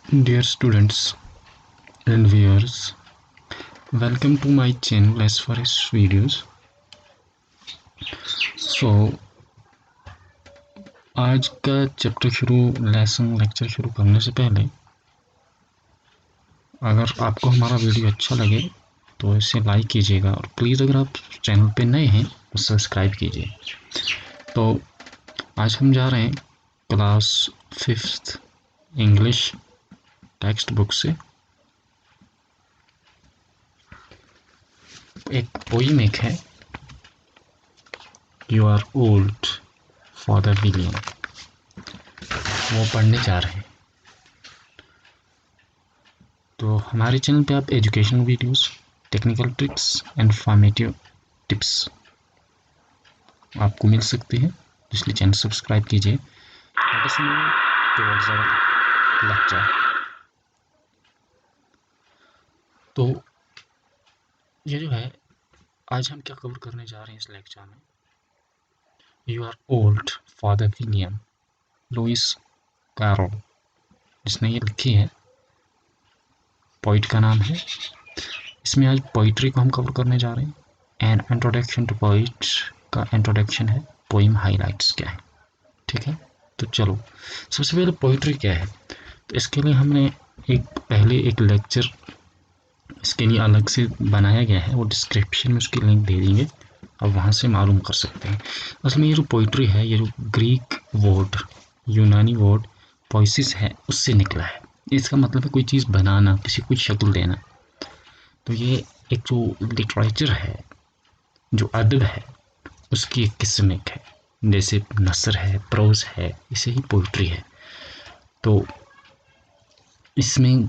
Dear students and viewers, welcome to my channel as far as videos. So आज का chapter lecture शुरू करने से पहले अगर आपको हमारा वीडियो अच्छा लगे तो इसे लाइक कीजिएगा और प्लीज़ अगर आप चैनल पे नए हैं तो सब्सक्राइब कीजिए। तो आज हम जा रहे हैं class 5th English text book से एक पोइम है, यू आर ओल्ड फॉर द विलियम, वो पढ़ने जा रहे हैं। तो हमारे चैनल पे आप educational videos, technical tricks and formative tips आपको मिल सकते हैं, इसलिए चैनल सब्सक्राइब कीजिए। लेक्चर तो ये जो है, आज हम क्या कवर करने जा रहे हैं इस लेक्चर में, यू आर ओल्ड फॉर द विलियम, लुइस कैरोल जिसने ये लिखी है। पोइट का नाम है। इसमें आज पोइट्री को हम कवर करने जा रहे हैं। एन इंट्रोडक्शन टू पोइट का इंट्रोडक्शन है, पोइम हाइलाइट्स क्या है, ठीक है। तो चलो सबसे पहले पोइट्री क्या है, तो इसके लिए हमने पहले एक लेक्चर इसके लिए अलग से बनाया गया है, वो डिस्क्रिप्शन में उसकी लिंक दे देंगे, अब वहाँ से मालूम कर सकते हैं। असल में ये जो पोइट्री है, ये जो ग्रीक वर्ड, यूनानी वर्ड पोइसिस है, उससे निकला है। इसका मतलब है कोई चीज़ बनाना, किसी को शक्ल देना। तो ये एक जो लिटरेचर है, जो अदब है, उसकी एक किस्म एक है। जैसे नसर है, प्रोज है, इसे ही पोइट्री है। तो इसमें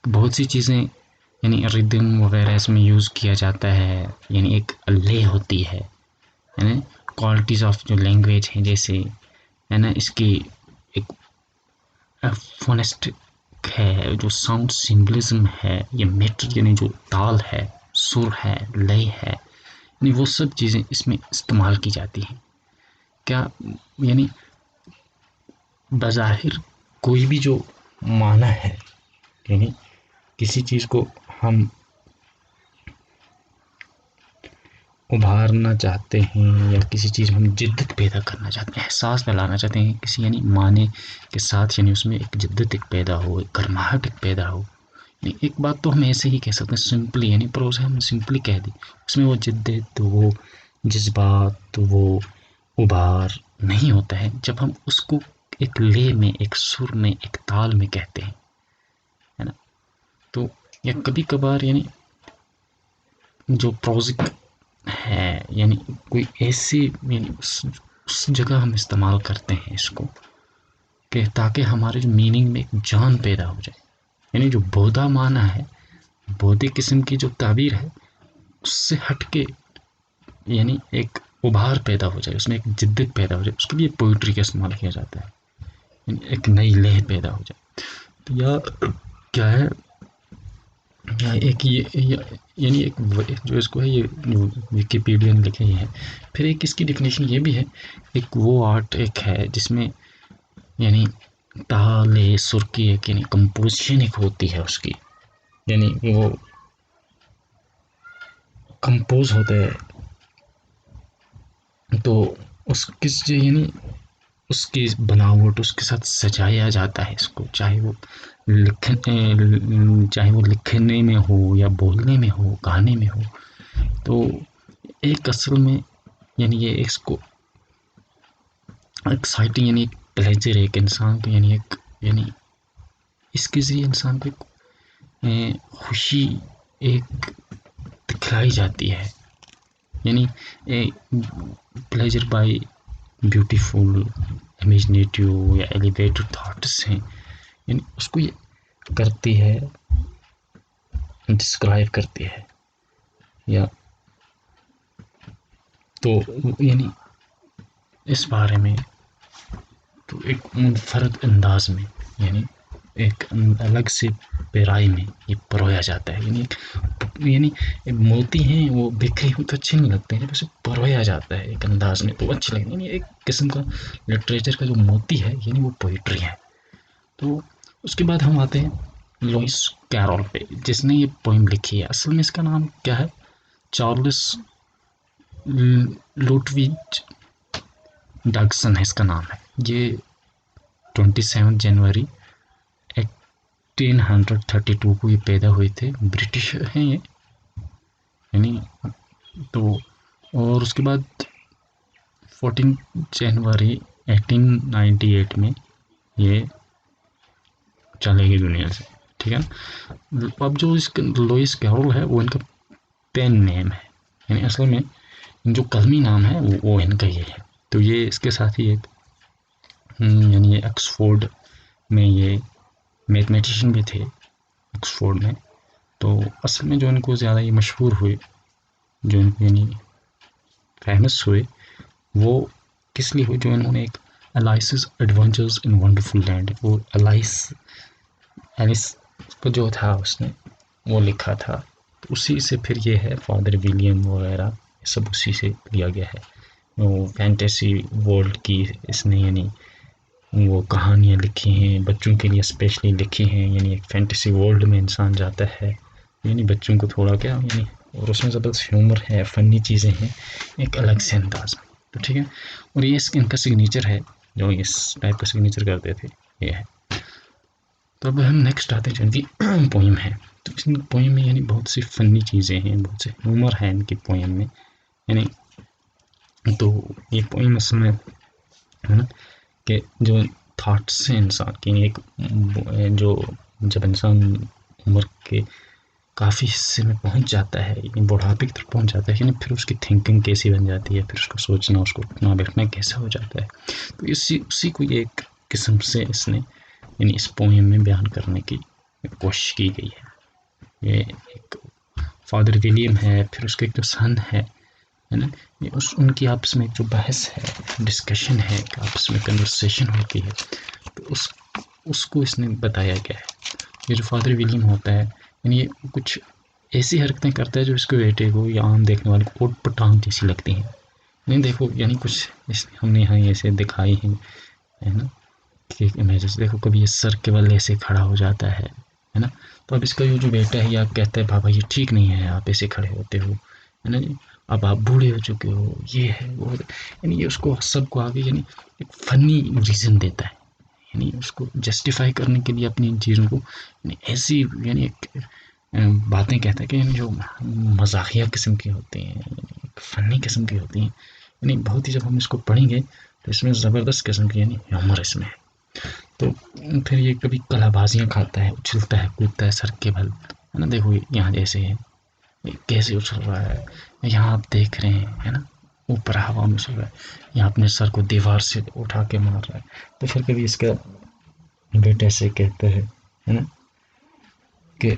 बहुत सी चीज़ें यानी रिदम वगैरह इसमें यूज़ किया जाता है, यानी एक ले होती है ना। क्वालिटीज़ ऑफ जो लैंग्वेज है, जैसे है ना, इसकी एक फोनेस्टिक है, जो साउंड सिंबलिज्म है, ये मीटर यानी जो ताल है, सुर है, लय है, यानी वो सब चीज़ें इसमें इस्तेमाल की जाती हैं। क्या यानी बज़ाहिर कोई भी जो माना है, यानी किसी चीज़ को हम उभारना चाहते हैं या किसी चीज़ में हम जिद्दत पैदा करना चाहते हैं, एहसास फैलाना चाहते हैं किसी यानी माने के साथ, यानी उसमें एक जिद्दत एक पैदा हो, एक गर्माहट एक पैदा हो। एक बात तो हम ऐसे ही कह सकते हैं सिंपली, यानी प्रोज है, हम सिंपली कह दी, उसमें वो जिद्दत, वो जज्बात, वो उभार नहीं होता है जब हम उसको एक ले में, एक सुर में, एक ताल में कहते हैं, है ना। तो या कभी कभार यानी जो प्रोजिक है, यानी कोई ऐसी यानी उस जगह हम इस्तेमाल करते हैं इसको कि ताकि हमारे जो मीनिंग में एक जान पैदा हो जाए। यानी जो बौद्धा माना है, बौद्धिक किस्म की जो ताबीर है, उससे हटके यानी एक उभार पैदा हो जाए, उसमें एक जिद्दत पैदा हो जाए, उसके लिए पोइट्री का इस्तेमाल किया जाता है, यानी एक नई लहर पैदा हो जाए। तो यह क्या है, या एक ये यानी एक जो इसको है, ये जो विकिपीडिया ने लिखे है। फिर एक इसकी डेफिनेशन ये भी है, एक वो आर्ट एक है जिसमें यानी ताल सुर की एक यानी कंपोजिशन एक होती है उसकी, यानी वो कंपोज होता है। तो उसकी यानी उसकी बनावट, उसके साथ सजाया जाता है इसको, चाहे वो लिखने में हो या बोलने में हो, गाने में हो। तो एक असल में यानी ये इसको एक्साइटिंग यानी एक प्लेजर है एक इंसान को, यानी एक यानी इसके ज़रिए इंसान को खुशी एक दिखलाई जाती है, यानी प्लेजर बाय ब्यूटीफुल, इमेजिनेटिव या एलिवेटेड थॉट्स हैं, यानी उसको ये करती है, डिस्क्राइब करती है। या तो यानी इस बारे में तो एक मुनफरद अंदाज में, यानी एक अलग से पेराई में ये परोया जाता है, यानी मोती हैं वो बिखरे हुए तो अच्छे नहीं लगते हैं, जब उसे परोया जाता है एक अंदाज में तो अच्छे लगते हैं। यानी एक किस्म का लिटरेचर का जो मोती है, यानी वो पोइट्री है। तो उसके बाद हम आते हैं लुइस कैरोल पे, जिसने ये पोइम लिखी है। असल में इसका नाम क्या है? चार्ल्स लुटविज डगसन है इसका नाम है। ये 27 जनवरी 1832 को ये पैदा हुए थे। ब्रिटिश हैं ये, यानी तो। और उसके बाद 14 जनवरी 1898 में ये चले गए दुनिया से। ठीक है ना। अब जो इसका लुइस कैरोल है वो इनका पेन नेम है, यानी असल में जो कलमी नाम है वो इनका ये है। तो ये इसके साथ ही एक यानी ये ऑक्सफोर्ड में ये मैथमेटिशियन भी थे, ऑक्सफोर्ड में। तो असल में जो इनको ज़्यादा ये मशहूर हुए, जो इनको यानी फेमस हुए, वो किस लिए हुए? जो इन्होंने एक एलाइसिस एडवेंचर्स इन वंडरफुल लैंड, वो एलिस को जो था उसने वो लिखा था। तो उसी से फिर ये है फादर विलियम वगैरह, ये सब उसी से लिया गया है। वो फैंटेसी वर्ल्ड की इसने यानी वो कहानियाँ लिखी हैं, बच्चों के लिए स्पेशली लिखी हैं। यानी एक फैंटेसी वर्ल्ड में इंसान जाता है, यानी बच्चों को थोड़ा क्या यानी, और उसमें ज़बरदस्त ह्यूमर है, फ़नी चीज़ें हैं एक अलग से अंदाज में। तो ठीक है, और ये इनका सिग्नेचर है, जो इस टाइप का सिग्नेचर करते थे, ये है। तो अब हम नेक्स्ट आते हैं जो इनकी पोइम है। तो इस पोइम में यानी बहुत सी फ़नी चीज़ें हैं, बहुत से ह्यूमर है इनकी पोइम में, यानी। तो ये पोइम असल में है ना कि जो थॉट्स हैं इंसान की, एक जो जब इंसान उम्र के काफ़ी हिस्से में पहुंच जाता है, यानी बुढ़ापे की तरफ पहुंच जाता है, यानी फिर उसकी थिंकिंग कैसी बन जाती है, फिर उसको सोचना, उसको उठना बैठना कैसा हो जाता है। तो इसी उसी को ये एक किस्म से इसने यानी इस पोएम में बयान करने की कोशिश की गई है। ये एक फादर विलियम है, फिर उसके एक जो सन है ना, ये उनकी आपस में जो बहस है, डिस्कशन है, आपस में कन्वर्सेशन होती है, तो उसको इसने बताया गया है। ये जो फादर विलियम होता है, यानी ये कुछ ऐसी हरकतें करता है जो इसके बेटे को या आम देखने वाले को ऊट पटांग जैसी लगती हैं। नहीं देखो, यानी कुछ हमने यहाँ ऐसे दिखाई है ना कि इमेजेस देखो, कभी ये सर के बल ऐसे खड़ा हो जाता है ना। तो अब इसका ये जो बेटा है, या कहता है बाबा ये ठीक नहीं है, आप ऐसे खड़े होते हो, है ना जी, अब आप बूढ़े हो चुके हो, ये है वो है। यानी ये उसको सबको आगे यानी एक फ़नी रीज़न देता है, यानी उसको जस्टिफाई करने के लिए अपनी इन चीज़ों को यानी ऐसी यानी एक बातें कहता है कि यानी जो मजाकिया किस्म की होती हैं, यानी फ़नी किस्म की होती हैं, यानी बहुत ही जब हम इसको पढ़ेंगे तो इसमें ज़बरदस्त किस्म की यानी ह्यूमर इसमें है। तो फिर ये कभी कलाबाजियाँ खाता है, उछलता है, कूदता है सर के बल, है ना। देखो यहाँ जैसे है, ये कैसे उछल रहा है, यहाँ आप देख रहे हैं, है ना, ऊपर हवा में उछल रहा है, यहाँ अपने सर को दीवार से उठा के मार रहा है। तो फिर कभी इसका बेटा से कहता है ना कि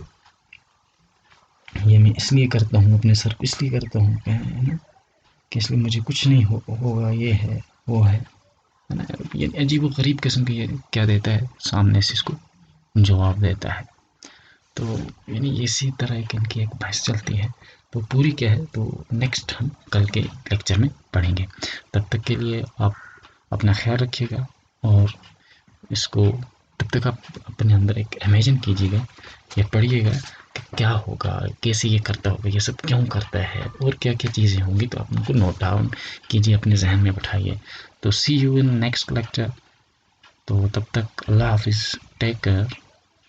ये मैं इसलिए करता हूँ, अपने सर को इसलिए करता हूँ, है ना, कि इसलिए मुझे कुछ नहीं होगा, ये है वो है ना। ये अजीब व गरीब किस्म की ये क्या देता है सामने से इसको जवाब देता है। तो यानी इसी तरह की इनकी एक बहस चलती है। तो पूरी क्या है तो नेक्स्ट हम कल के लेक्चर में पढ़ेंगे। तब तक के लिए आप अपना ख्याल रखिएगा, और इसको तब तक आप अपने अंदर एक इमेजिन कीजिएगा या पढ़िएगा कि क्या होगा, कैसे ये करता होगा, ये सब क्यों करता है, और क्या क्या चीज़ें होंगी। तो आप उनको नोट डाउन कीजिए, अपने जहन में बैठाइए। तो सी यू इन नेक्स्ट लेक्चर। तो तब तक अल्लाह हाफिज़, टेक केयर।